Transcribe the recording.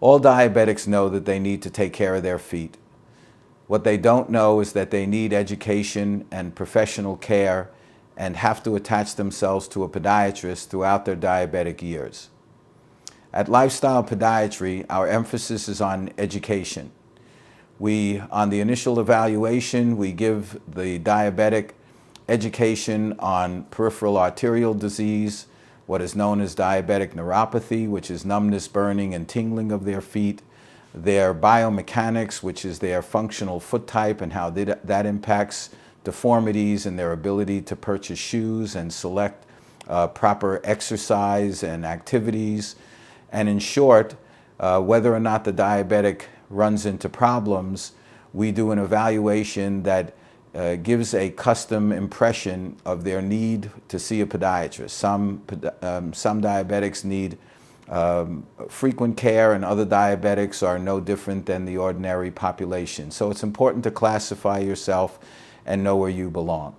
All diabetics know that they need to take care of their feet. What they don't know is that they need education and professional care and have to attach themselves to a podiatrist throughout their diabetic years. At Lifestyle Podiatry, our emphasis is on education. On the initial evaluation, we give the diabetic education on peripheral arterial disease, what is known as diabetic neuropathy, which is numbness, burning, and tingling of their feet, their biomechanics, which is their functional foot type and how that impacts deformities and their ability to purchase shoes and select proper exercise and activities. And in short, whether or not the diabetic runs into problems, we do an evaluation that gives a custom impression of their need to see a podiatrist. Some diabetics need frequent care, and other diabetics are no different than the ordinary population. So it's important to classify yourself and know where you belong.